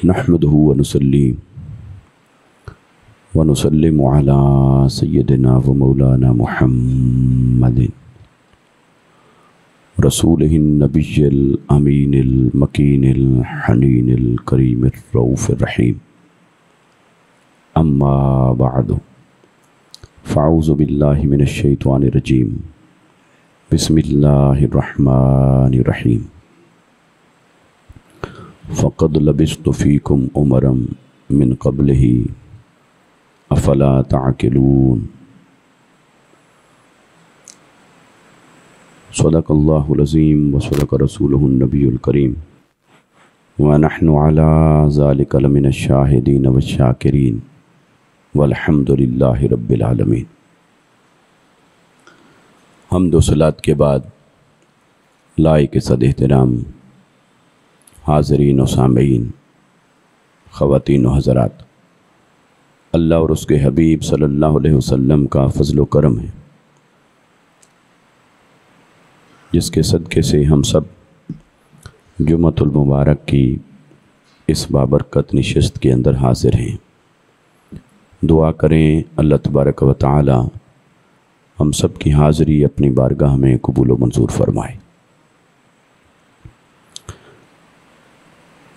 نحمده ونسلم على سيدنا ومولانا محمد رسوله النبي الأمين المكين الحنين الكريم الرؤوف الرحيم. أما بعد فأعوذ بالله من الشيطان الرجيم. بسم الله الرحمن الرحيم. فقد لبثت فيكم أمرا من قبله أفلا تعقلون. صدق الله العظيم وصدق رسوله النبي الكريم ونحن على ذلك لمن الشاهدين والشاكرين والحمد لله رب العالمين. حمد و صلات کے بعد لائق صد احترام حاضرین و سامعین، خواتین و حضرات، اللہ اور اس کے حبیب صلی اللہ علیہ وسلم کا فضل و کرم ہے جس کے صدقے سے ہم سب جمعۃ المبارک کی اس بابرکت نشست کے اندر حاضر ہیں. دعا کریں اللہ تبارک و تعالی ہم سب کی حاضری اپنی بارگاہ میں قبول و منظور فرمائے.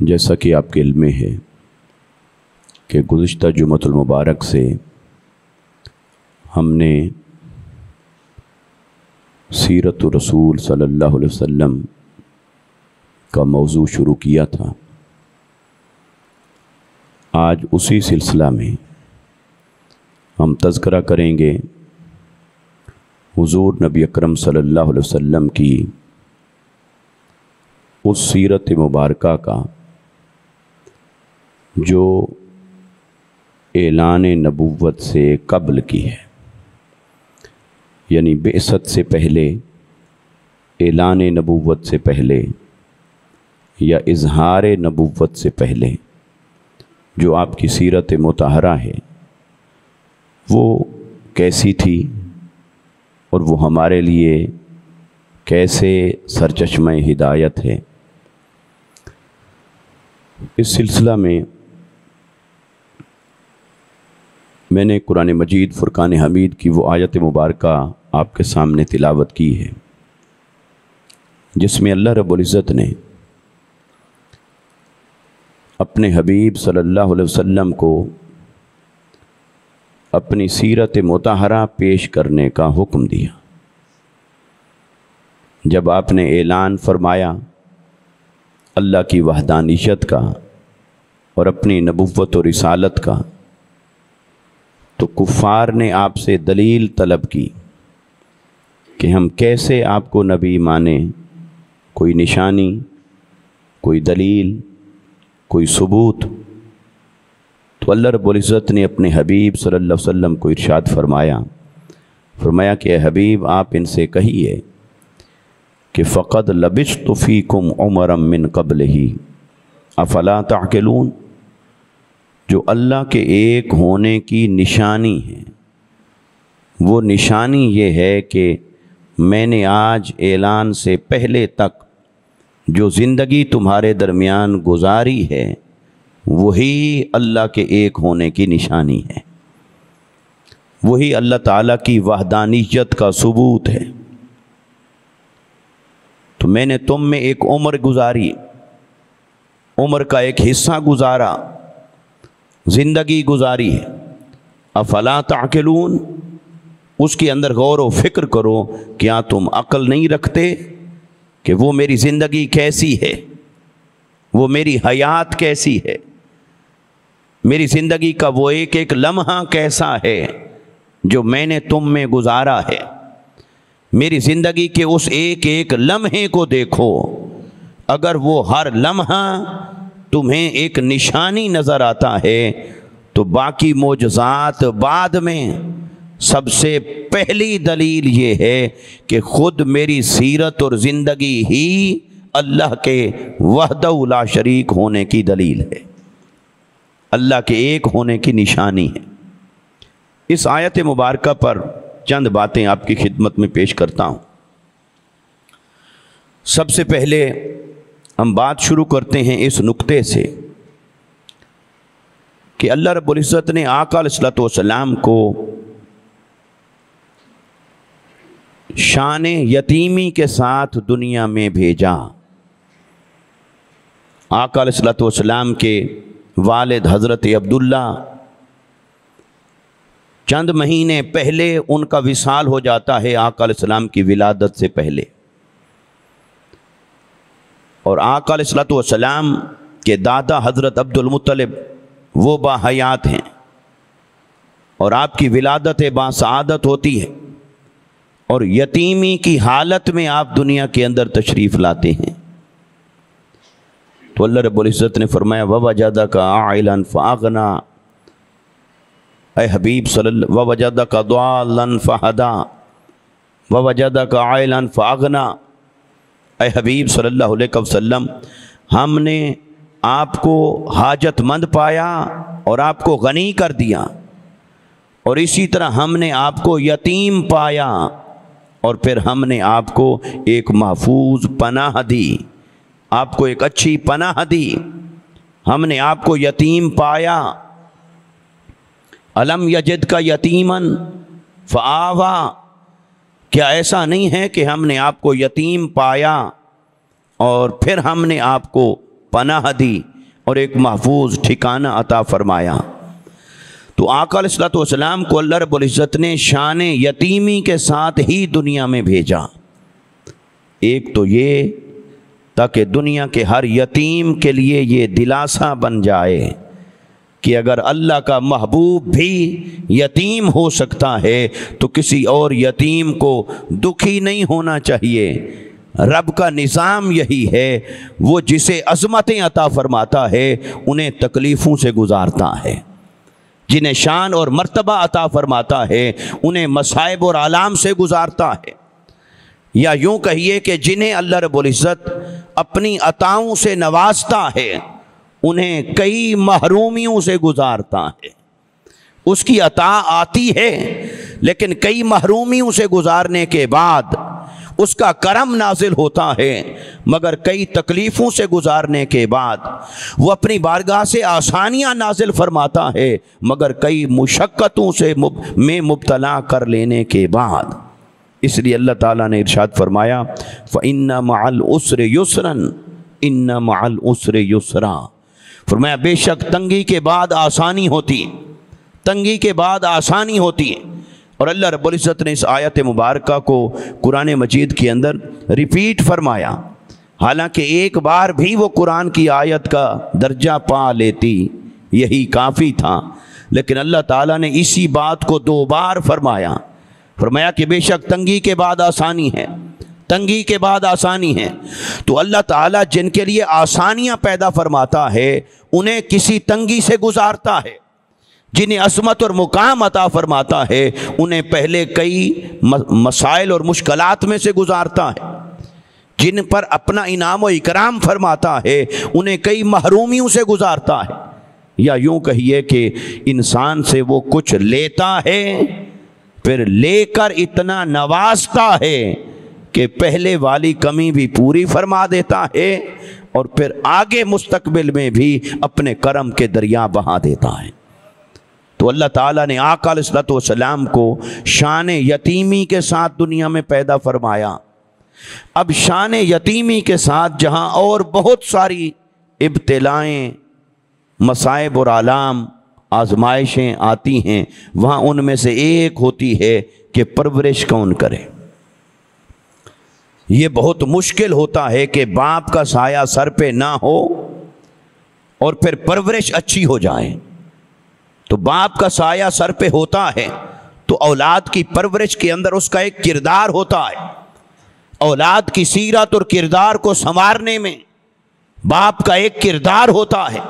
جیسا کہ آپ کے علم میں ہے کہ گزشتہ جمعۃ المبارک سے ہم نے سیرت رسول صلی اللہ علیہ وسلم کا موضوع شروع کیا تھا. آج اسی سلسلہ میں ہم تذکرہ کریں گے حضور نبی اکرم صلی اللہ علیہ وسلم کی اس سیرت مبارکہ کا جو اعلان نبوت سے قبل کی ہے، یعنی بعثت سے پہلے، اعلان نبوت سے پہلے یا اظہار نبوت سے پہلے جو آپ کی سیرت مطہرہ ہے وہ کیسی تھی اور وہ ہمارے لیے کیسے سرچشمہ ہدایت ہے. اس سلسلہ میں نے قرآن مجید فرقان حمید کی وہ آیت مبارکہ آپ کے سامنے تلاوت کی ہے جس میں اللہ رب العزت نے اپنے حبیب صلی اللہ علیہ وسلم کو اپنی سیرت مطہرہ پیش کرنے کا حکم دیا. جب آپ نے اعلان فرمایا اللہ کی وحدانیت کا اور اپنی نبوت و رسالت کا تو کفار نے آپ سے دلیل طلب کی کہ ہم کیسے آپ کو نبی مانیں، کوئی نشانی، کوئی دلیل، کوئی ثبوت. تو اللہ رب العزت نے اپنے حبیب صلی اللہ علیہ وسلم کو ارشاد فرمایا کہ اے حبیب آپ ان سے کہیے کہ فقد لبثت فیکم عمرا من قبلہ افلا تعقلون. جو اللہ کے ایک ہونے کی نشانی ہے وہ نشانی یہ ہے کہ میں نے آج اعلان سے پہلے تک جو زندگی تمہارے درمیان گزاری ہے وہی اللہ کے ایک ہونے کی نشانی ہے، وہی اللہ تعالیٰ کی وحدانیت کا ثبوت ہے. تو میں نے تم میں ایک عمر گزاری، عمر کا ایک حصہ گزارا، زندگی گزاری ہے. افلا تعقلون، اس کے اندر غور و فکر کرو، کیا تم عقل نہیں رکھتے کہ وہ میری زندگی کیسی ہے، وہ میری حیات کیسی ہے، میری زندگی کا وہ ایک ایک لمحہ کیسا ہے جو میں نے تم میں گزارا ہے. میری زندگی کے اس ایک ایک لمحے کو دیکھو، اگر وہ ہر لمحہ تمہیں ایک نشانی نظر آتا ہے تو باقی معجزات بعد میں سب سے پہلی دلیل یہ ہے کہ خود میری سیرت اور زندگی ہی اللہ کے وحدہ لا شریک ہونے کی دلیل ہے، اللہ کے ایک ہونے کی نشانی ہے. اس آیت مبارکہ پر چند باتیں آپ کی خدمت میں پیش کرتا ہوں. سب سے پہلے ہم بات شروع کرتے ہیں اس نقطے سے کہ اللہ رب العزت نے آقا علیہ الصلوۃ والسلام کو شان یتیمی کے ساتھ دنیا میں بھیجا۔ آقا علیہ الصلوۃ والسلام کے والد حضرت عبداللہ چند مہینے پہلے ان کا وصال ہو جاتا ہے، آقا علیہ السلام کی ولادت سے پہلے، اور آقا علیہ الصلوۃ والسلام کے دادا حضرت عبد المطلب وہ باحیات ہیں، اور آپ کی ولادت باسعادت ہوتی ہے، اور یتیمی کی حالت میں آپ دنیا کے اندر تشریف لاتے ہیں۔ تو اللہ رب العزت نے فرمایا وَوَجَدَكَ عَائِلًا فَأَغْنَى، اے حبیب صلی اللہ وَوَجَدَكَ ضَالًّا فَهَدَى وَوَجَدَكَ عَائِلًا فَأَغْنَى، اے حبیب صلی اللہ علیہ وسلم ہم نے آپ کو حاجت مند پایا اور آپ کو غنی کر دیا، اور اسی طرح ہم نے آپ کو یتیم پایا اور پھر ہم نے آپ کو ایک محفوظ پناہ دی، آپ کو ایک اچھی پناہ دی۔ ہم نے آپ کو یتیم پایا، الم یجدک یتیما فآویٰ، کیا ایسا نہیں ہے کہ ہم نے آپ کو یتیم پایا اور پھر ہم نے آپ کو پناہ دی اور ایک محفوظ ٹھکانہ عطا فرمایا۔ تو آقا علیہ الصلوۃ والسلام کو اللہ رب العزت نے شان یتیمی کے ساتھ ہی دنیا میں بھیجا۔ ایک تو یہ تاکہ دنیا کے ہر یتیم کے لیے یہ دلاسا بن جائے کہ اگر اللہ کا محبوب بھی یتیم ہو سکتا ہے تو کسی اور یتیم کو دکھی نہیں ہونا چاہیے۔ رب کا نظام یہی ہے، وہ جسے عظمتیں عطا فرماتا ہے انہیں تکلیفوں سے گزارتا ہے، جنہیں شان اور مرتبہ عطا فرماتا ہے انہیں مصائب اور آلام سے گزارتا ہے، یا یوں کہیے کہ جنہیں اللہ رب العزت اپنی عطاؤں سے نوازتا ہے انہیں کئی محرومیوں سے گزارتا ہے۔ اس کی عطا آتی ہے لیکن کئی محرومیوں سے گزارنے کے بعد اس کا کرم نازل ہوتا ہے، مگر کئی تکلیفوں سے گزارنے کے بعد وہ اپنی بارگاہ سے آسانیاں نازل فرماتا ہے، مگر کئی مشقتوں سے میں مبتلا کر لینے کے بعد۔ اس لیے اللہ تعالیٰ نے ارشاد فرمایا فَإِنَّ مَعَ الْعُسْرِ يُسْرًا إِنَّ مَعَ الْعُسْرِ يُسْرًا، فرمایا بے شک تنگی کے بعد آسانی ہوتی ہے، تنگی کے بعد آسانی ہوتی ہے۔ اور اللہ رب العزت نے اس آیت مبارکہ کو قرآن مجید کے اندر ریپیٹ فرمایا، حالانکہ ایک بار بھی وہ قرآن کی آیت کا درجہ پا لیتی یہی کافی تھا، لیکن اللہ تعالیٰ نے اسی بات کو 2 بار فرمایا، فرمایا کہ بے شک تنگی کے بعد آسانی ہے، تنگی کے بعد آسانی ہے۔ تو اللہ تعالیٰ جن کے لیے آسانیاں پیدا فرماتا ہے انہیں کسی تنگی سے گزارتا ہے، جنہیں عظمت اور مقام عطا فرماتا ہے انہیں پہلے کئی مسائل اور مشکلات میں سے گزارتا ہے، جن پر اپنا انعام و اکرام فرماتا ہے انہیں کئی محرومیوں سے گزارتا ہے، یا یوں کہیے کہ انسان سے وہ کچھ لیتا ہے پھر لے کر اتنا نوازتا ہے کہ پہلے والی کمی بھی پوری فرما دیتا ہے اور پھر آگے مستقبل میں بھی اپنے کرم کے دریا بہا دیتا ہے۔ تو اللہ تعالیٰ نے آقا علیہ الصلوۃ والسلام کو شان یتیمی کے ساتھ دنیا میں پیدا فرمایا۔ اب شان یتیمی کے ساتھ جہاں اور بہت ساری ابتلائیں، مصائب اور آلام، آزمائشیں آتی ہیں، وہاں ان میں سے ایک ہوتی ہے کہ پرورش کون کرے۔ یہ بہت مشکل ہوتا ہے کہ باپ کا سایہ سر پہ نہ ہو اور پھر پرورش اچھی ہو جائے۔ تو باپ کا سایہ سر پہ ہوتا ہے تو اولاد کی پرورش کے اندر اس کا ایک کردار ہوتا ہے، اولاد کی سیرت اور کردار کو سنوارنے میں باپ کا ایک کردار ہوتا ہے،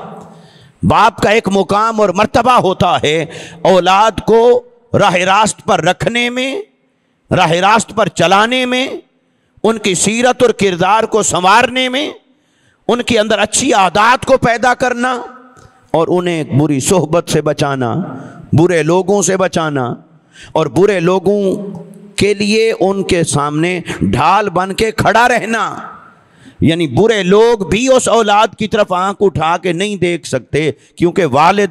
باپ کا ایک مقام اور مرتبہ ہوتا ہے، اولاد کو راہ راست پر رکھنے میں، راہ راست پر چلانے میں، ان کی سیرت اور کردار کو سنوارنے میں، ان کے اندر اچھی عادات کو پیدا کرنا اور انہیں بری صحبت سے بچانا، برے لوگوں سے بچانا، اور برے لوگوں کے لیے ان کے سامنے ڈھال بن کے کھڑا رہنا۔ یعنی برے لوگ بھی اس اولاد کی طرف آنکھ اٹھا کے نہیں دیکھ سکتے، کیونکہ والد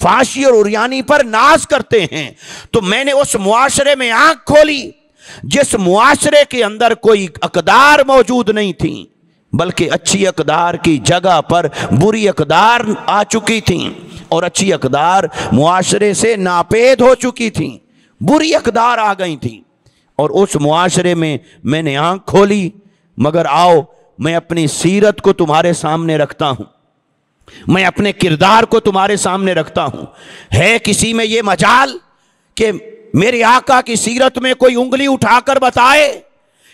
فحاشی اور عریانی پر ناز کرتے ہیں۔ تو میں نے اس معاشرے میں آنکھ کھولی جس معاشرے کے اندر کوئی اقدار موجود نہیں تھی، بلکہ اچھی اقدار کی جگہ پر بری اقدار آ چکی تھیں، اور اچھی اقدار معاشرے سے ناپید ہو چکی تھیں، بری اقدار آ گئی تھیں، اور اس معاشرے میں نے آنکھ کھولی۔ مگر آؤ میں اپنی سیرت کو تمہارے سامنے رکھتا ہوں، میں اپنے کردار کو تمہارے سامنے رکھتا ہوں۔ ہے کسی میں یہ مجال کہ میرے آقا کی سیرت میں کوئی انگلی اٹھا کر بتائے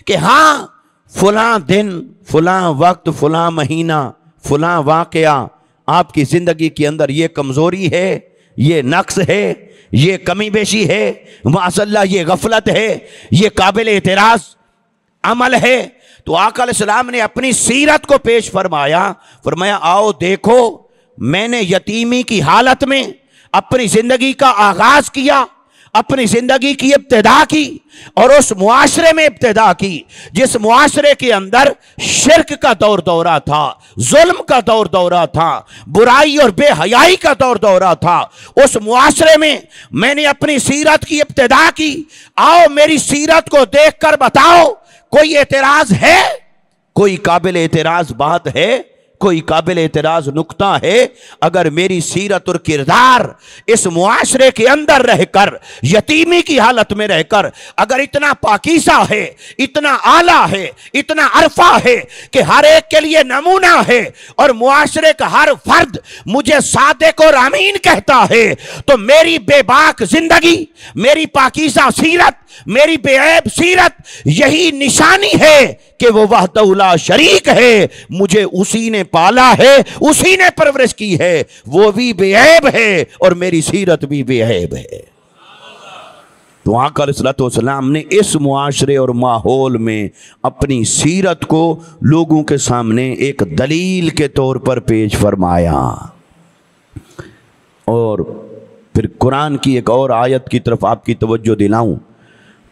کہ ہاں فلاں دن، فلاں وقت، فلاں مہینہ، فلاں واقعہ آپ کی زندگی کے اندر یہ کمزوری ہے، یہ نقص ہے، یہ کمی بیشی ہے، معاذ اللہ یہ غفلت ہے، یہ قابل اعتراض عمل ہے؟ تو آقا علیہ السلام نے اپنی سیرت کو پیش فرمایا، فرمایا آؤ دیکھو، میں نے یتیمی کی حالت میں اپنی زندگی کا آغاز کیا، اپنی زندگی کی ابتدا کی، اور اس معاشرے میں ابتدا کی جس معاشرے کے اندر شرک کا دور دورہ تھا، ظلم کا دور دورہ تھا، برائی اور بے حیائی کا دور دورہ تھا۔ اس معاشرے میں نے اپنی سیرت کی ابتدا کی۔ آؤ میری سیرت کو دیکھ کر بتاؤ کوئی اعتراض ہے، کوئی قابل اعتراض بات ہے، کوئی قابل اعتراض نکتہ ہے؟ اگر میری سیرت اور کردار اس معاشرے کے اندر رہ کر، یتیمی کی حالت میں رہ کر اگر اتنا پاکیزہ ہے، اتنا اعلیٰ ہے، اتنا عرفہ ہے کہ ہر ایک کے لیے نمونہ ہے، اور معاشرے کا ہر فرد مجھے صادق اور امین کہتا ہے، تو میری بے باک زندگی، میری پاکیزہ سیرت، میری بے عیب سیرت یہی نشانی ہے کہ وہ وحدہ لا شریک ہے، مجھے اسی نے پالا ہے، اسی نے پرورش کی ہے، وہ بھی بے عیب ہے اور میری سیرت بھی بے عیب ہے۔ تو آقا علیہ السلام نے اس معاشرے اور ماحول میں اپنی سیرت کو لوگوں کے سامنے ایک دلیل کے طور پر پیش فرمایا۔ اور پھر قرآن کی ایک اور آیت کی طرف آپ کی توجہ دلاؤں۔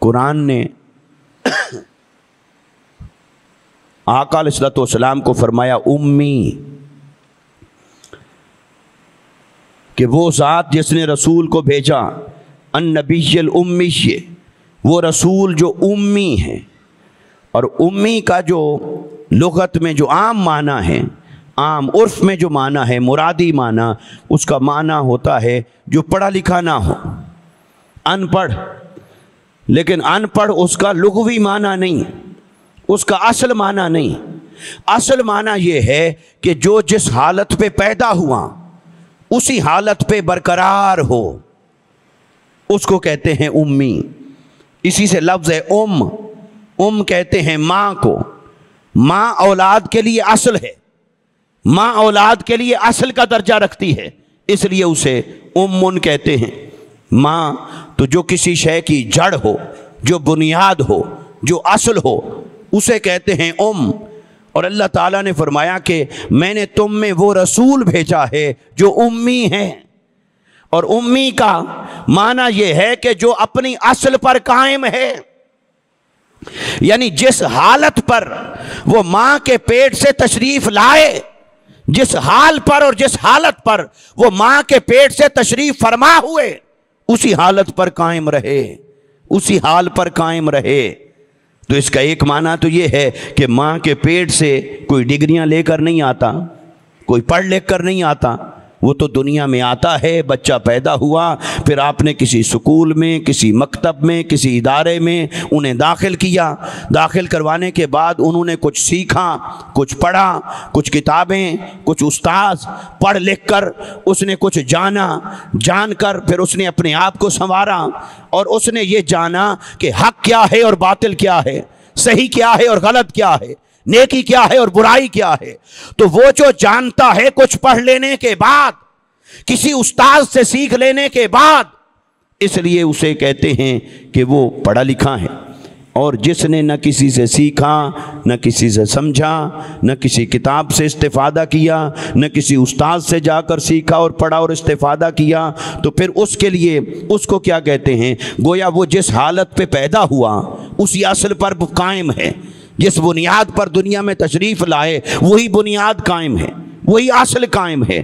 قرآن نے آقا علیہ السلام کو فرمایا امی، کہ وہ ذات جس نے رسول کو بھیجا، النبی الامی، وہ رسول جو امی ہے، اور امی کا جو لغت میں جو عام معنی ہے، عام عرف میں جو معنی ہے، مرادی معنی، اس کا معنی ہوتا ہے جو پڑھا لکھا نہ ہو، ان پڑھ۔ لیکن ان پڑھ اس کا لغوی معنی نہیں، اس کا اصل معنی نہیں۔ اصل معنی یہ ہے کہ جو جس حالت پہ پیدا ہوا اسی حالت پہ برقرار ہو، اس کو کہتے ہیں امی۔ اسی سے لفظ ہے ام کہتے ہیں ماں کو۔ ماں اولاد کے لیے اصل ہے، ماں اولاد کے لیے اصل کا درجہ رکھتی ہے، اس لیے اسے امن کہتے ہیں۔ ماں تو جو کسی شے کی جڑ ہو، جو بنیاد ہو، جو اصل ہو، اسے کہتے ہیں ام۔ اور اللہ تعالیٰ نے فرمایا کہ میں نے تم میں وہ رسول بھیجا ہے جو امی ہے۔ اور امی کا معنی یہ ہے کہ جو اپنی اصل پر قائم ہے، یعنی جس حالت پر وہ ماں کے پیٹ سے تشریف لائے، جس حال پر اور جس حالت پر وہ ماں کے پیٹ سے تشریف فرما ہوئے، اسی حالت پر قائم رہے، اسی حال پر قائم رہے۔ تو اس کا ایک معنی تو یہ ہے کہ ماں کے پیٹ سے کوئی ڈگریاں لے کر نہیں آتا، کوئی پڑھ لکھ کر نہیں آتا، وہ تو دنیا میں آتا ہے، بچہ پیدا ہوا، پھر آپ نے کسی سکول میں، کسی مکتب میں، کسی ادارے میں انہیں داخل کیا، داخل کروانے کے بعد انہوں نے کچھ سیکھا، کچھ پڑھا، کچھ کتابیں، کچھ استاذ، پڑھ لکھ کر اس نے کچھ جانا، جان کر پھر اس نے اپنے آپ کو سنوارا، اور اس نے یہ جانا کہ حق کیا ہے اور باطل کیا ہے، صحیح کیا ہے اور غلط کیا ہے، نیکی کیا ہے اور برائی کیا ہے۔ تو وہ جو جانتا ہے کچھ پڑھ لینے کے بعد، کسی استاذ سے سیکھ لینے کے بعد، اس لیے اسے کہتے ہیں کہ وہ پڑھا لکھا ہے۔ اور جس نے نہ کسی سے سیکھا، نہ کسی سے سمجھا، نہ کسی کتاب سے استفادہ کیا، نہ کسی استاذ سے جا کر سیکھا اور پڑھا اور استفادہ کیا، تو پھر اس کے لیے اس کو کیا کہتے ہیں؟ گویا وہ جس حالت پہ پیدا ہوا اسی اصل پر قائم ہے، جس بنیاد پر دنیا میں تشریف لائے وہی بنیاد قائم ہے، وہی اصل قائم ہے۔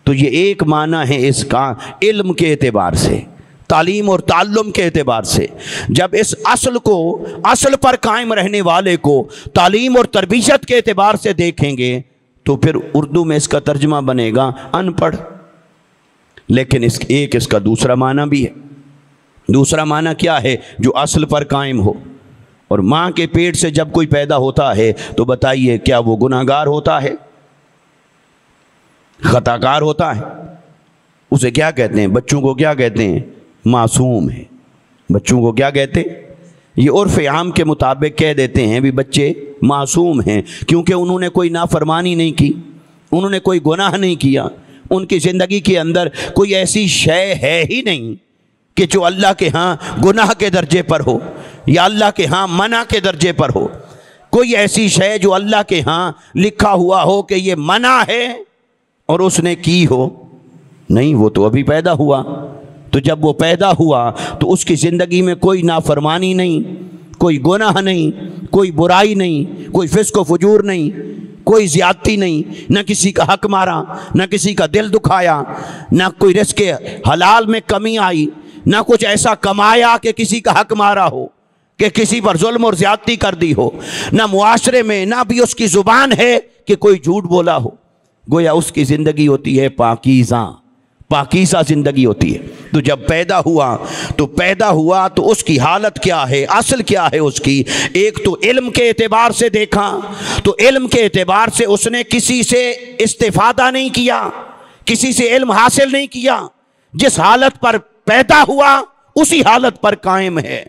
تو یہ ایک معنی ہے اس کا علم کے اعتبار سے، تعلیم اور تعلم کے اعتبار سے۔ جب اس اصل کو، اصل پر قائم رہنے والے کو تعلیم اور تربیت کے اعتبار سے دیکھیں گے تو پھر اردو میں اس کا ترجمہ بنے گا ان پڑھ۔ لیکن اس کا دوسرا معنی بھی ہے۔ دوسرا معنی کیا ہے؟ جو اصل پر قائم ہو۔ اور ماں کے پیٹ سے جب کوئی پیدا ہوتا ہے تو بتائیے کیا وہ گناہگار ہوتا ہے؟ خطا کار ہوتا ہے؟ اسے کیا کہتے ہیں؟ بچوں کو کیا کہتے ہیں؟ معصوم ہے۔ بچوں کو کیا کہتے ہیں؟ یہ عرف عام کے مطابق کہہ دیتے ہیں بھی بچے معصوم ہیں، کیونکہ انہوں نے کوئی نافرمانی نہیں کی، انہوں نے کوئی گناہ نہیں کیا، ان کی زندگی کے اندر کوئی ایسی شے ہے ہی نہیں کہ جو اللہ کے ہاں گناہ کے درجے پر ہو یا اللہ کے ہاں منع کے درجے پر ہو۔ کوئی ایسی شے جو اللہ کے ہاں لکھا ہوا ہو کہ یہ منع ہے اور اس نے کی ہو، نہیں، وہ تو ابھی پیدا ہوا۔ تو جب وہ پیدا ہوا تو اس کی زندگی میں کوئی نافرمانی نہیں، کوئی گناہ نہیں، کوئی برائی نہیں، کوئی فسق و فجور نہیں، کوئی زیادتی نہیں، نہ کسی کا حق مارا، نہ کسی کا دل دکھایا، نہ کوئی رزق حلال میں کمی آئی، نہ کچھ ایسا کمایا کہ کسی کا حق مارا ہو، کہ کسی پر ظلم اور زیادتی کر دی ہو، نہ معاشرے میں نہ بھی اس کی زبان ہے کہ کوئی جھوٹ بولا ہو۔ گویا اس کی زندگی ہوتی ہے پاکیزہ، پاکیزہ زندگی ہوتی ہے۔ تو جب پیدا ہوا تو اس کی حالت کیا ہے، اصل کیا ہے اس کی؟ ایک تو علم کے اعتبار سے دیکھا تو علم کے اعتبار سے اس نے کسی سے استفادہ نہیں کیا، کسی سے علم حاصل نہیں کیا، جس حالت پر پیدا ہوا اسی حالت پر قائم ہے۔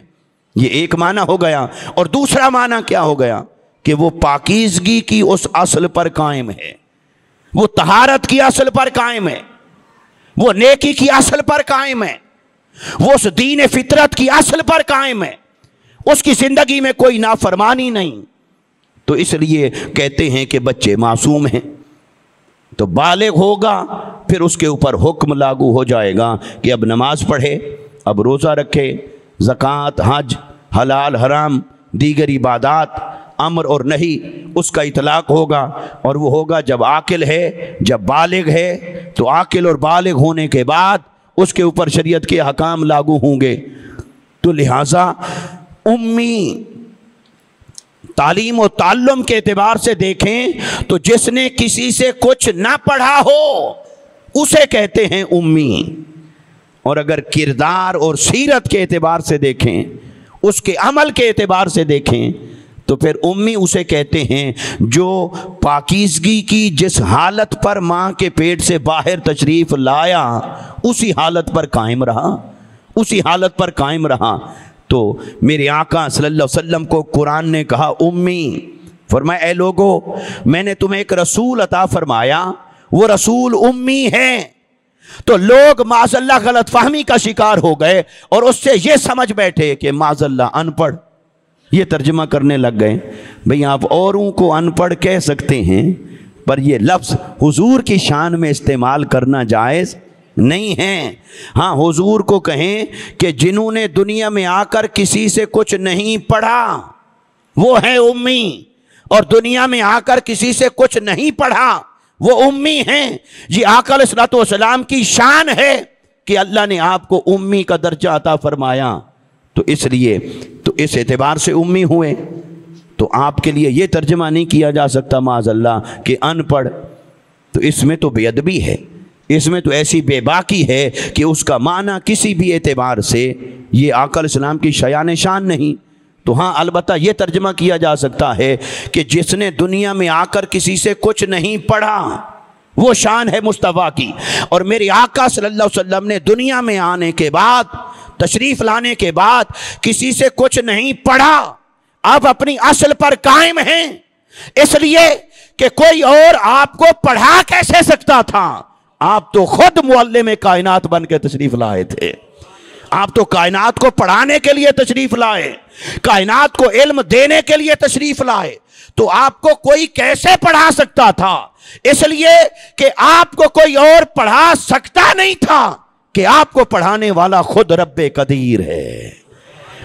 یہ ایک معنی ہو گیا۔ اور دوسرا معنی کیا ہو گیا؟ کہ وہ پاکیزگی کی اس اصل پر قائم ہے، وہ طہارت کی اصل پر قائم ہے، وہ نیکی کی اصل پر قائم ہے، وہ اس دین فطرت کی اصل پر قائم ہے، اس کی زندگی میں کوئی نافرمانی نہیں۔ تو اس لیے کہتے ہیں کہ بچے معصوم ہیں۔ تو بالغ ہوگا پھر اس کے اوپر حکم لاگو ہو جائے گا کہ اب نماز پڑھے، اب روزہ رکھے، زکوٰۃ، حج، حلال حرام، دیگر عبادات، امر اور نہی، اس کا اطلاق ہوگا۔ اور وہ ہوگا جب عاقل ہے، جب بالغ ہے۔ تو عاقل اور بالغ ہونے کے بعد اس کے اوپر شریعت کے احکام لاگو ہوں گے۔ تو لہٰذا امی تعلیم و تعلم کے اعتبار سے دیکھیں تو جس نے کسی سے کچھ نہ پڑھا ہو اسے کہتے ہیں امی۔ اور اگر کردار اور سیرت کے اعتبار سے دیکھیں، اس کے عمل کے اعتبار سے دیکھیں تو پھر امی اسے کہتے ہیں جو پاکیزگی کی جس حالت پر ماں کے پیٹ سے باہر تشریف لایا اسی حالت پر قائم رہا، اسی حالت پر قائم رہا۔ تو میرے آقا صلی اللہ علیہ وسلم کو قرآن نے کہا امی، فرمایا اے لوگو میں نے تمہیں ایک رسول عطا فرمایا، وہ رسول امی ہے۔ تو لوگ معاذ اللہ غلط فہمی کا شکار ہو گئے اور اس سے یہ سمجھ بیٹھے کہ معاذ اللہ ان پڑھ، یہ ترجمہ کرنے لگ گئے۔ بھئی آپ اوروں کو ان پڑھ کہہ سکتے ہیں پر یہ لفظ حضور کی شان میں استعمال کرنا جائز نہیں ہے۔ ہاں حضور کو کہیں کہ جنہوں نے دنیا میں آ کر کسی سے کچھ نہیں پڑھا وہ ہیں امی، اور دنیا میں آ کر کسی سے کچھ نہیں پڑھا وہ امی ہیں۔ جی آقا علیہ الصلوۃ والسلام کی شان ہے کہ اللہ نے آپ کو امی کا درجہ عطا فرمایا، تو اس لیے تو اس اعتبار سے امی ہوئے۔ تو آپ کے لیے یہ ترجمہ نہیں کیا جا سکتا معاذ اللہ کہ ان پڑھ، تو اس میں تو بے ادبی ہے، اس میں تو ایسی بے باکی ہے کہ اس کا معنی کسی بھی اعتبار سے یہ آقا علیہ السلام کی شایان شان نہیں۔ تو ہاں البتہ یہ ترجمہ کیا جا سکتا ہے کہ جس نے دنیا میں آ کر کسی سے کچھ نہیں پڑھا وہ شان ہے مصطفیٰ کی۔ اور میرے آقا صلی اللہ علیہ وسلم نے دنیا میں آنے کے بعد، تشریف لانے کے بعد کسی سے کچھ نہیں پڑھا، آپ اپنی اصل پر قائم ہیں، اس لیے کہ کوئی اور آپ کو پڑھا کیسے سکتا تھا؟ آپ تو خود معلم کائنات بن کے تشریف لائے تھے، آپ تو کائنات کو پڑھانے کے لیے تشریف لائے، کائنات کو علم دینے کے لیے تشریف لائے، تو آپ کو کوئی کیسے پڑھا سکتا تھا؟ اس لیے کہ آپ کو کوئی اور پڑھا سکتا نہیں تھا کہ آپ کو پڑھانے والا خود رب قدیر ہے،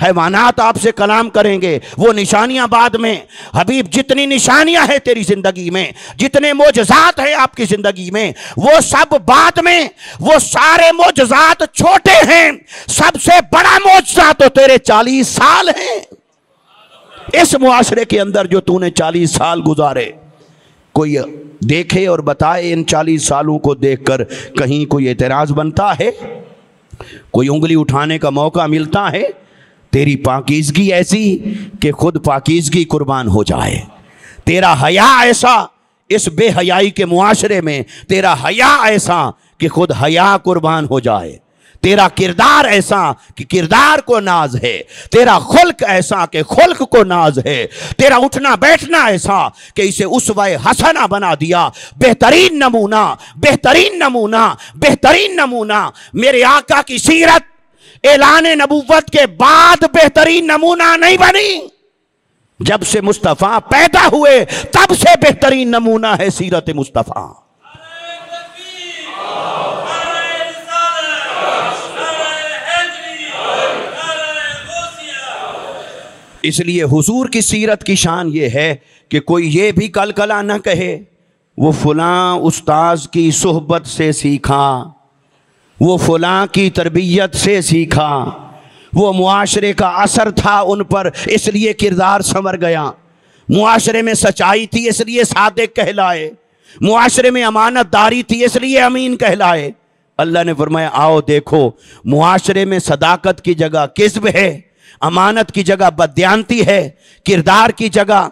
حیوانات آپ سے کلام کریں گے، وہ نشانیاں بعد میں۔ حبیب جتنی نشانیاں ہیں تیری زندگی میں، جتنے معجزات ہیں آپ کی زندگی میں، وہ سب بعد میں۔ وہ سارے معجزات چھوٹے ہیں، سب سے بڑا معجزہ تو تیرے 40 سال ہیں۔ اس معاشرے کے اندر جو تو نے 40 سال گزارے، کوئی دیکھے اور بتائے ان 40 سالوں کو دیکھ کر کہیں کوئی اعتراض بنتا ہے؟ کوئی انگلی اٹھانے کا موقع ملتا ہے؟ تیری پاکیزگی ایسی کہ خود پاکیزگی قربان ہو جائے، تیرا حیا ایسا اس بے حیائی کے معاشرے میں، تیرا حیا ایسا کہ خود حیا قربان ہو جائے، تیرا کردار ایسا کہ کردار کو ناز ہے، تیرا خلق ایسا کہ خلق کو ناز ہے، تیرا اٹھنا بیٹھنا ایسا کہ اسے اسوہ حسنہ بنا دیا، بہترین نمونہ، بہترین نمونہ، بہترین نمونہ۔ میرے آقا کی سیرت اعلان نبوت کے بعد بہترین نمونہ نہیں بنی، جب سے مصطفیٰ پیدا ہوئے تب سے بہترین نمونہ ہے سیرت مصطفیٰ۔ اس لیے حضور کی سیرت کی شان یہ ہے کہ کوئی یہ بھی کلکلا نہ کہے وہ فلاں استاذ کی صحبت سے سیکھا، وہ فلاں کی تربیت سے سیکھا، وہ معاشرے کا اثر تھا ان پر اس لیے کردار سنور گیا، معاشرے میں سچائی تھی اس لیے صادق کہلائے، معاشرے میں امانت داری تھی اس لیے امین کہلائے۔ اللہ نے فرمایا آؤ دیکھو، معاشرے میں صداقت کی جگہ کذب ہے، امانت کی جگہ بددیانتی ہے، کردار کی جگہ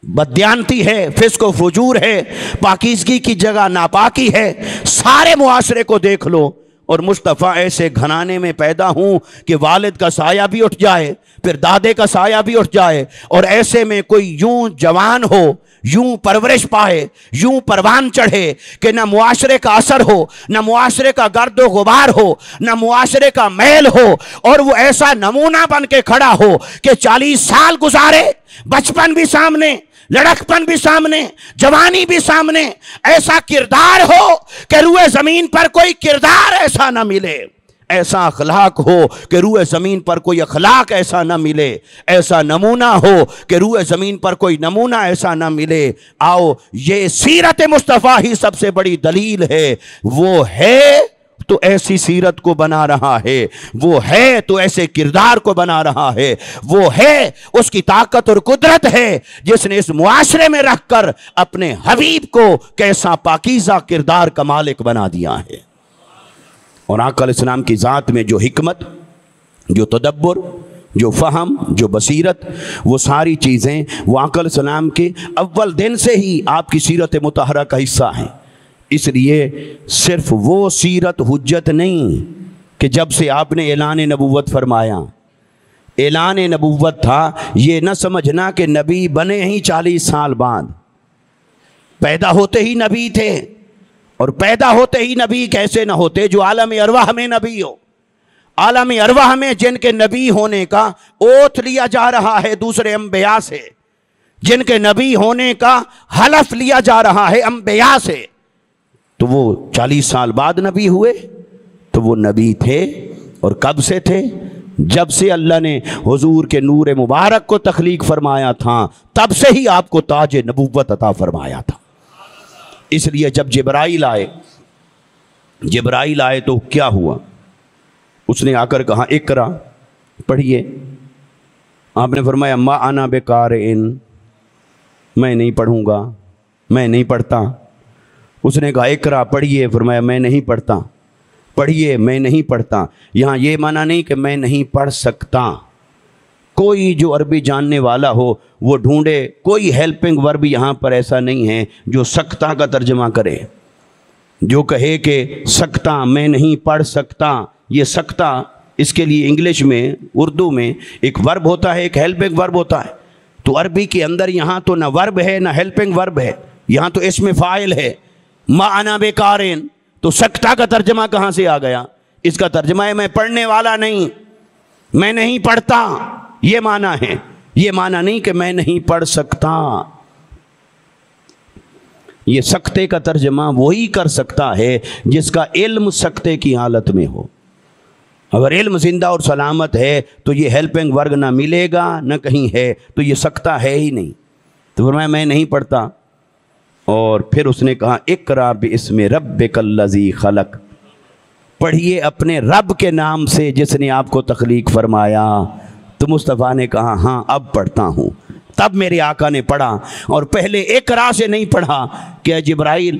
بددیانتی ہے، فسق و فجور ہے، پاکیزگی کی جگہ ناپاکی ہے۔ سارے معاشرے کو دیکھ لو، اور مصطفیٰ ایسے گھرانے میں پیدا ہوں کہ والد کا سایہ بھی اٹھ جائے، پھر دادے کا سایہ بھی اٹھ جائے، اور ایسے میں کوئی یوں جوان ہو، یوں پرورش پائے، یوں پروان چڑھے کہ نہ معاشرے کا اثر ہو، نہ معاشرے کا گرد و غبار ہو، نہ معاشرے کا میل ہو، اور وہ ایسا نمونہ بن کے کھڑا ہو کہ 40 سال گزارے، بچپن بھی سامنے، لڑکپن بھی سامنے، جوانی بھی سامنے، ایسا کردار ہو کہ روئے زمین پر کوئی کردار ایسا نہ ملے، ایسا اخلاق ہو کہ روئے زمین پر کوئی اخلاق ایسا نہ ملے، ایسا نمونہ ہو کہ روئے زمین پر کوئی نمونہ ایسا نہ ملے۔ آؤ، یہ سیرت مصطفیٰ ہی سب سے بڑی دلیل ہے۔ وہ ہے تو ایسی سیرت کو بنا رہا ہے، وہ ہے تو ایسے کردار کو بنا رہا ہے، وہ ہے، اس کی طاقت اور قدرت ہے جس نے اس معاشرے میں رکھ کر اپنے حبیب کو کیسا پاکیزہ کردار کا مالک بنا دیا ہے۔ اور آقا علیہ السلام کی ذات میں جو حکمت، جو تدبر، جو فہم، جو بصیرت، وہ ساری چیزیں وہ آقا علیہ السلام کے اول دن سے ہی آپ کی سیرت مطہرہ کا حصہ ہیں۔ اس لیے صرف وہ سیرت حجت نہیں کہ جب سے آپ نے اعلان نبوت فرمایا، اعلان نبوت تھا، یہ نہ سمجھنا کہ نبی بنے ہی 40 سال بعد، پیدا ہوتے ہی نبی تھے، اور پیدا ہوتے ہی نبی کیسے نہ ہوتے جو عالم ارواح میں نبی ہو، عالم ارواح میں جن کے نبی ہونے کا اوتھ لیا جا رہا ہے دوسرے انبیاء سے، جن کے نبی ہونے کا حلف لیا جا رہا ہے انبیاء سے، تو وہ 40 سال بعد نبی ہوئے، تو وہ نبی تھے، اور کب سے تھے؟ جب سے اللہ نے حضور کے نور مبارک کو تخلیق فرمایا تھا، تب سے ہی آپ کو تاج نبوت عطا فرمایا تھا۔ اس لیے جب جبرائیل آئے تو کیا ہوا؟ اس نے آ کر کہا اقرا، پڑھیے۔ آپ نے فرمایا ما انا بقارئن، میں نہیں پڑھوں گا، میں نہیں پڑھتا۔ اس نے کہا اقرا، پڑھیے۔ فرمایا میں نہیں پڑھتا، پڑھیے، میں نہیں پڑھتا۔ یہاں یہ معنی نہیں کہ میں نہیں پڑھ سکتا، کوئی جو عربی جاننے والا ہو وہ ڈھونڈے، کوئی ہیلپنگ ورب یہاں پر ایسا نہیں ہے جو سکتا کا ترجمہ کرے، جو کہے کہ سکتا، میں نہیں پڑھ سکتا۔ یہ سکتا، اس کے لیے انگلش میں، اردو میں ایک ورب ہوتا ہے، ایک ہیلپنگ ورب ہوتا ہے، تو عربی کے اندر یہاں تو نہ ورب ہے نہ ہیلپنگ ورب ہے، یہاں تو اسم فاعل ہے۔ ما انا بقارئن، تو سکتا کا ترجمہ کہاں سے آ گیا؟ اس کا ترجمہ ہے میں پڑھنے والا نہیں، میں نہیں پڑھتا، یہ معنی ہے، یہ معنی نہیں کہ میں نہیں پڑھ سکتا۔ یہ سکتے کا ترجمہ وہی کر سکتا ہے جس کا علم سکتے کی حالت میں ہو۔ اگر علم زندہ اور سلامت ہے تو یہ ہیلپنگ ورک نہ ملے گا نہ کہیں ہے، تو یہ سکتا ہے ہی نہیں۔ تو فرمایا میں نہیں پڑھتا۔ اور پھر اس نے کہا اقرا باسم ربک الذی خلق، پڑھیے اپنے رب کے نام سے جس نے آپ کو تخلیق فرمایا۔ تو مصطفیٰ نے کہا ہاں اب پڑھتا ہوں۔ تب میرے آقا نے پڑھا، اور پہلے اقرا سے نہیں پڑھا کہ جبرائیل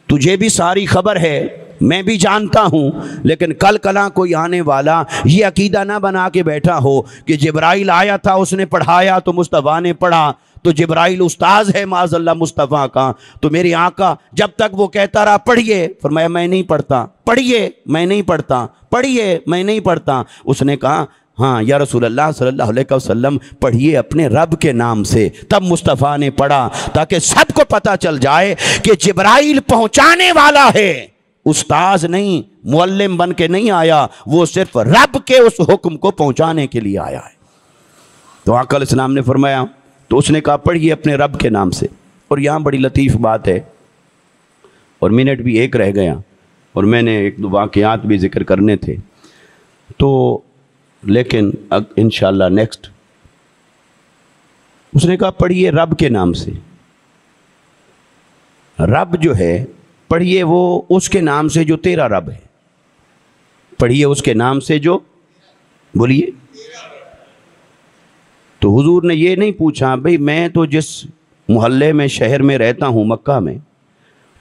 تجھے بھی ساری خبر ہے، میں بھی جانتا ہوں، لیکن کل کلاں کوئی آنے والا یہ عقیدہ نہ بنا کے بیٹھا ہو کہ جبرائیل آیا تھا، اس نے پڑھایا تو مصطفیٰ نے پڑھا، تو جبرائیل استاذ ہے معاذ اللہ مصطفیٰ کا۔ تو میرے آقا جب تک وہ کہتا رہا پڑھیے، فرمایا میں نہیں پڑھتا، پڑھیے میں نہیں پڑھتا، پڑھیے میں نہیں پڑھتا۔ اس نے کہا ہاں یا رسول اللہ صلی اللہ علیہ وسلم پڑھیے اپنے رب کے نام سے۔ تب مصطفیٰ نے پڑھا تاکہ سب کو پتہ چل جائے کہ جبرائیل پہنچانے والا ہے، استاذ نہیں، معلم بن کے نہیں آیا، وہ صرف رب کے اس حکم کو پہنچانے کے لیے آیا ہے۔ تو آقا علیہ السلام نے فرمایا، تو اس نے کہا پڑھیے اپنے رب کے نام سے۔ اور یہاں بڑی لطیف بات ہے، اور منٹ بھی ایک رہ گیا، اور میں نے ایک دو واقعات بھی ذکر کرنے تھے، تو لیکن انشاءاللہ نیکسٹ۔ اس نے کہا پڑھیے رب کے نام سے۔ رب جو ہے پڑھیے وہ اس کے نام سے جو تیرا رب ہے، پڑھیے اس کے نام سے جو، بولیے۔ تو حضور نے یہ نہیں پوچھا بھئی میں تو جس محلے میں شہر میں رہتا ہوں مکہ میں،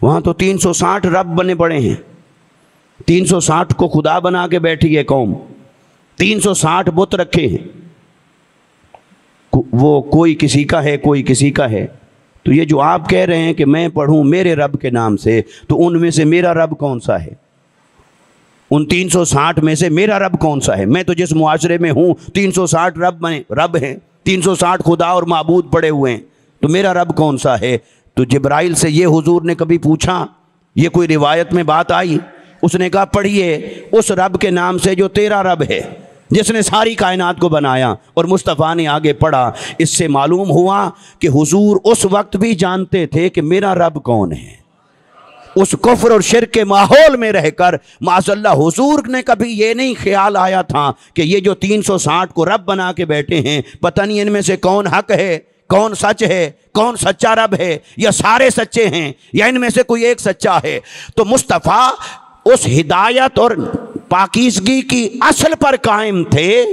وہاں تو 360 رب بنے پڑے ہیں، 360 کو خدا بنا کے بیٹھی ہے قوم، 360 بت رکھے ہیں، وہ کوئی کسی کا ہے کوئی کسی کا ہے۔ تو یہ جو آپ کہہ رہے ہیں کہ میں پڑھوں میرے رب کے نام سے، تو ان میں سے میرا رب کون سا ہے؟ ان 360 میں سے میرا رب کون سا ہے؟ میں تو جس معاشرے میں ہوں 360 رب ہیں، 360 خدا اور معبود پڑے ہوئے ہیں، تو میرا رب کون سا ہے؟ تو جبرائیل سے یہ حضور نے کبھی پوچھا؟ یہ کوئی روایت میں بات آئی؟ اس نے کہا پڑھیے اس رب کے نام سے جو تیرا رب ہے، جس نے ساری کائنات کو بنایا۔ اور مصطفیٰ نے آگے پڑھا۔ اس سے معلوم ہوا کہ حضور اس وقت بھی جانتے تھے کہ میرا رب کون ہے۔ اس کفر اور شرک کے ماحول میں رہ کر معاذ اللہ حضور نے کبھی یہ نہیں خیال آیا تھا کہ یہ جو 360 کو رب بنا کے بیٹھے ہیں، پتہ نہیں ان میں سے کون حق ہے، کون سچ ہے، کون سچا رب ہے، یا سارے سچے ہیں، یا ان میں سے کوئی ایک سچا ہے۔ تو مصطفیٰ اس ہدایت اور پاکیزگی کی اصل پر قائم تھے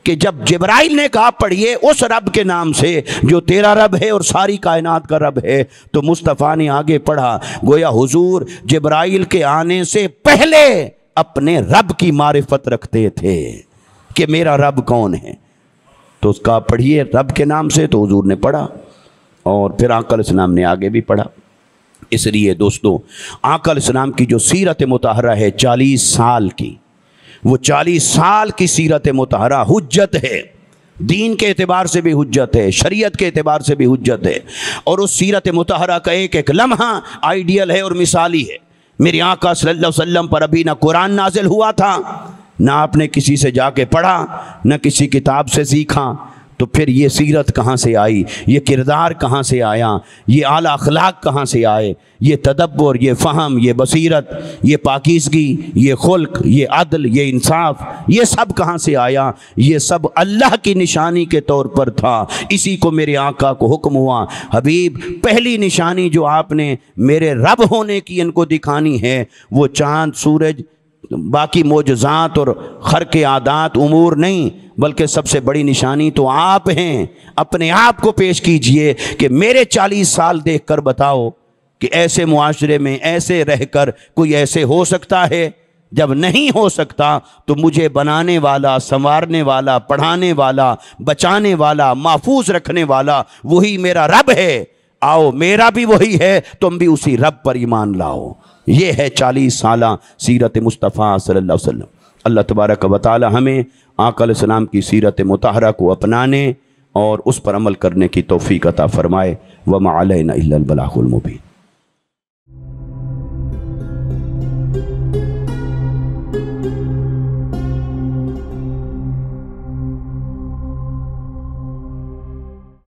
کہ جب جبرائیل نے کہا پڑھیے اس رب کے نام سے جو تیرا رب ہے اور ساری کائنات کا رب ہے، تو مصطفیٰ نے آگے پڑھا۔ گویا حضور جبرائیل کے آنے سے پہلے اپنے رب کی معرفت رکھتے تھے کہ میرا رب کون ہے۔ تو اس کا پڑھیے رب کے نام سے، تو حضور نے پڑھا، اور پھر آقا علیہ السلام نے آگے بھی پڑھا۔ اس لیے دوستو آقا علیہ السلام کی جو سیرت مطہرہ ہے 40 سال کی، وہ 40 سال کی سیرت مطہرہ حجت ہے، دین کے اعتبار سے بھی حجت ہے، شریعت کے اعتبار سے بھی حجت ہے، اور اس سیرت مطہرہ کا ایک ایک لمحہ آئیڈیل ہے اور مثالی ہے۔ میرے آقا صلی اللہ علیہ وسلم پر ابھی نہ قرآن نازل ہوا تھا، نہ آپ نے کسی سے جا کے پڑھا، نہ کسی کتاب سے سیکھا، تو پھر یہ سیرت کہاں سے آئی، یہ کردار کہاں سے آیا، یہ اعلیٰ اخلاق کہاں سے آئے، یہ تدبر، یہ فہم، یہ بصیرت، یہ پاکیزگی، یہ خلق، یہ عدل، یہ انصاف، یہ سب کہاں سے آیا؟ یہ سب اللہ کی نشانی کے طور پر تھا۔ اسی کو میرے آقا کو حکم ہوا، حبیب پہلی نشانی جو آپ نے میرے رب ہونے کی ان کو دکھانی ہے، وہ چاند، سورج، باقی معجزات اور خرق عادات امور نہیں، بلکہ سب سے بڑی نشانی تو آپ ہیں۔ اپنے آپ کو پیش کیجئے کہ میرے 40 سال دیکھ کر بتاؤ کہ ایسے معاشرے میں ایسے رہ کر کوئی ایسے ہو سکتا ہے؟ جب نہیں ہو سکتا تو مجھے بنانے والا، سنوارنے والا، پڑھانے والا، بچانے والا، محفوظ رکھنے والا وہی میرا رب ہے۔ آؤ میرا بھی وہی ہے، تم بھی اسی رب پر ایمان لاؤ۔ یہ ہے 40 سالہ سیرت مصطفیٰ صلی اللہ علیہ وسلم۔ اللہ تبارک و تعالی ہمیں آقا علیہ السلام کی سیرت مطہرہ کو اپنانے اور اس پر عمل کرنے کی توفیق عطا فرمائے۔ وما علینا الا البلاغ المبین۔